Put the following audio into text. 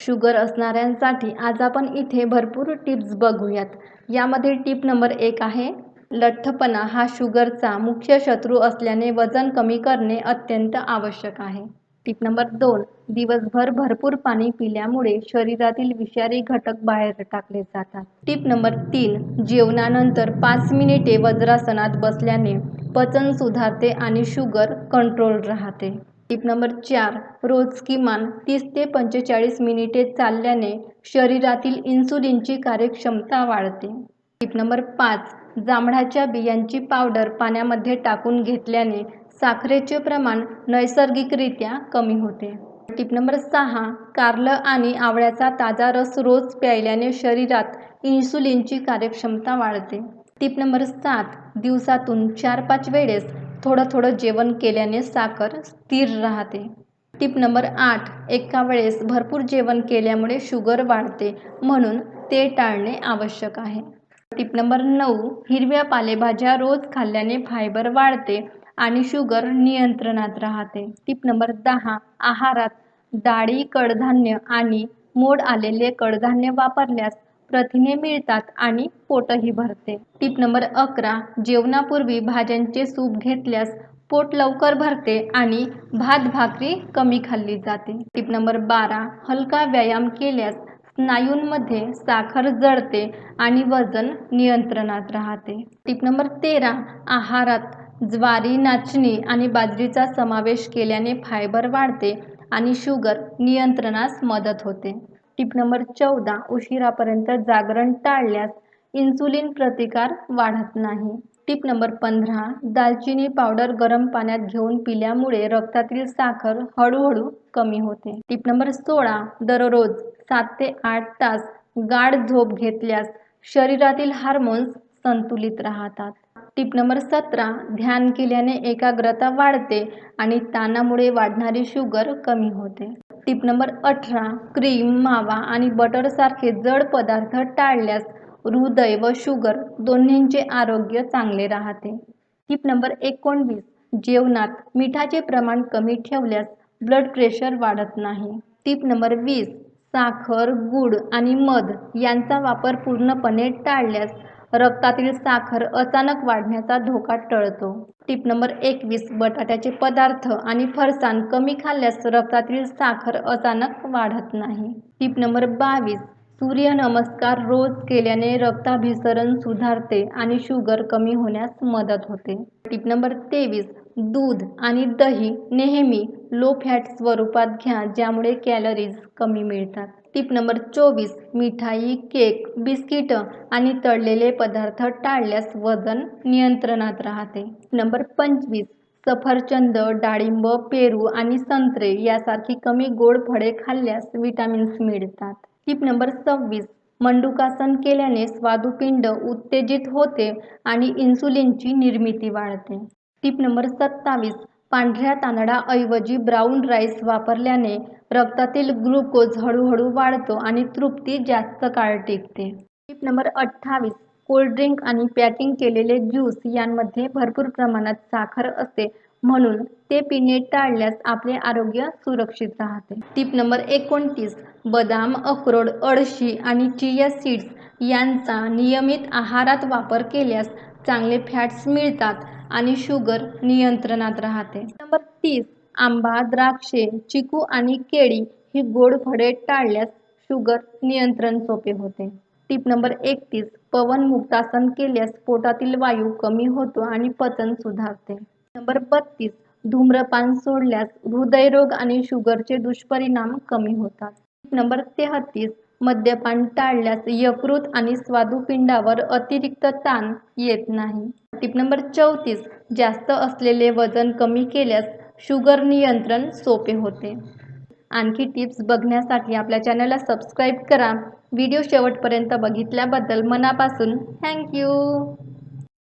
Sugar असणाऱ्यांसाठी आज आपण इथे भरपूर टिप्स बघूयात. यामध्ये टिप नंबर 1 आहे, लठ्ठपणा हा शुगरचा मुख्य शत्रू असल्याने वजन कमी करणे अत्यंत आवश्यक आहे. टिप नंबर 2, दिवसभर भरपूर पाणी पिल्यामुळे शरीरातील विषारी घटक बाहेर टाकले जातात. टिप नंबर 3, जेवणानंतर 5 मिनिटे वज्रासनात बसल्याने पचन सुधारते आणि शुगर कंट्रोल राहते. टिप नंबर 4, रोज किमान 30 ते 45 मिनिटे चालल्याने शरीरातील इन्सुलिनची कार्यक्षमता वाढते. टिप नंबर 5, जांभळाच्या बियांची पावडर पाण्यामध्ये टाकून घेतल्याने साखरेचे प्रमाण नैसर्गिकरित्या कमी होते. टिप नंबर 6, कारलं आणि आवळ्याचा ताजा रस रोज प्यायल्याने शरीरात इन्सुलिनची कार्यक्षमता वाढते. टिप नंबर 7, दिवसातून 4-5 वेळेस थोडं थोडं जेवण केल्याने साखर स्थिर राहते. टिप नंबर 8, एका वेळेस भरपूर जेवण केल्यामुळे शुगर वाढते, म्हणून ते टाळणे आवश्यक आहे. टिप नंबर 9, हिरव्या पालेभाज्या रोज खाल्ल्याने फायबर वाढते आणि शुगर नियंत्रणात राहते. टिप नंबर 10, आहारात डाळी, कडधान्य आणि मोड आलेले कडधान्य वापरल्यास प्रथिने मिळतात आणि पोटही भरते. टिप नंबर 11, जेवणापूर्वी भाज्यांचे सूप घेतल्यास पोट लवकर भरते आणि भात भाकरी कमी खाल्ली जाते. टिप नंबर 12, हलका व्यायाम केल्यास स्नायूंमध्ये साखर जळते आणि वजन नियंत्रणात राहते. टिप नंबर 13, आहारात ज्वारी, नाचणी आणि बाजरीचा समावेश केल्याने फायबर वाढते आणि शुगर नियंत्रणास मदत होते. टिप नंबर 14, उशिरापर्यंत जागरण टाळल्यास इन्सुलिन प्रतिकार वाढत नाही. टिप नंबर 15, दालचिनी पावडर गरम पाण्यात घेऊन पिल्यामुळे रक्तातील साखर हळूहळू कमी होते. टिप नंबर 16, दररोज 7 ते 8 तास गाढ झोप घेतल्यास शरीरातील हार्मोन्स संतुलित राहतात. टिप नंबर 17, ध्यान केल्याने एकाग्रता वाढते आणि ताणामुळे वाढणारी शुगर कमी होते. टिप नंबर 18, क्रीम, मावा आणि बटरसारखे जड पदार्थ टाळल्यास हृदय व शुगर दोन्हींचे आरोग्य चांगले राहते. टिप नंबर 19, जेवणात मिठाचे प्रमाण कमी ठेवल्यास ब्लड प्रेशर वाढत नाही. टिप नंबर 20, साखर, गूळ आणि मध यांचा वापर पूर्णपणे टाळल्यास रक्तातील साखर अचानक वाढण्याचा धोका टळतो. टिप नंबर 21, बटाट्याचे पदार्थ आणि फरसाण कमी खाल्ल्यास रक्तातील साखर अचानक वाढत नाही. टिप नंबर 22, सूर्यनमस्कार रोज केल्याने रक्ताभिसरण सुधारते आणि शुगर कमी होण्यास मदत होते. टिप नंबर 23, दूध आणि दही नेहमी लो फॅट स्वरूपात घ्या, ज्यामुळे कॅलरीज कमी मिळतात. टिप नंबर 24, मिठाई, केक, बिस्किट आणि तळलेले पदार्थ टाळल्यास वजन नियंत्रणात राहते. नंबर 25, सफरचंद, डाळिंब, पेरू आणि संत्रे यासारखी कमी गोड फळे खाल्ल्यास विटॅमिन्स मिळतात. टिप नंबर 26, मंडूकासन केल्याने स्वादुपिंड उत्तेजित होते आणि इन्सुलिनची निर्मिती वाढते. टिप नंबर 27, पांढऱ्या तांदळाऐवजी ब्राऊन राईस वापरल्याने रक्तातील ग्लुकोज हळूहळू वाढतो आणि तृप्ती जास्त काळ टिकते. टिप नंबर 28, कोल्ड्रिंक आणि पॅकिंग केलेले ज्यूस यांमध्ये भरपूर प्रमाणात साखर असते, म्हणून ते पिणे टाळल्यास आपले आरोग्य सुरक्षित राहते. टिप नंबर 29, बदाम, अक्रोड, अळशी आणि चिया सीड्स यांचा नियमित आहारात वापर केल्यास चांगले फॅट्स मिळतात आणि शुगर नियंत्रणात राहते. नंबर 30, आंबा, द्राक्षे, चिकू आणि केळी ही गोड फळे टाळल्यास शुगर नियंत्रण सोपे होते. टिप नंबर 31, पवनमुक्तासन केल्यास पोटातील वायू कमी होतो आणि पचन सुधारते. नंबर 32, धूम्रपान सोडल्यास हृदयरोग आणि शुगरचे दुष्परिणाम कमी होतात. टिप नंबर 33, मद्यपान टाळल्यास यकृत आणि स्वादुपिंडावर अतिरिक्त ताण येत नाही. टिप नंबर 34, जास्त असलेले वजन कमी केल्यास शुगर नियंत्रण सोपे होते. आणखी टिप्स बघण्यासाठी आपल्या चॅनलला सबस्क्राईब करा. व्हिडिओ शेवटपर्यंत बघितल्याबद्दल मनापासून थँक यू.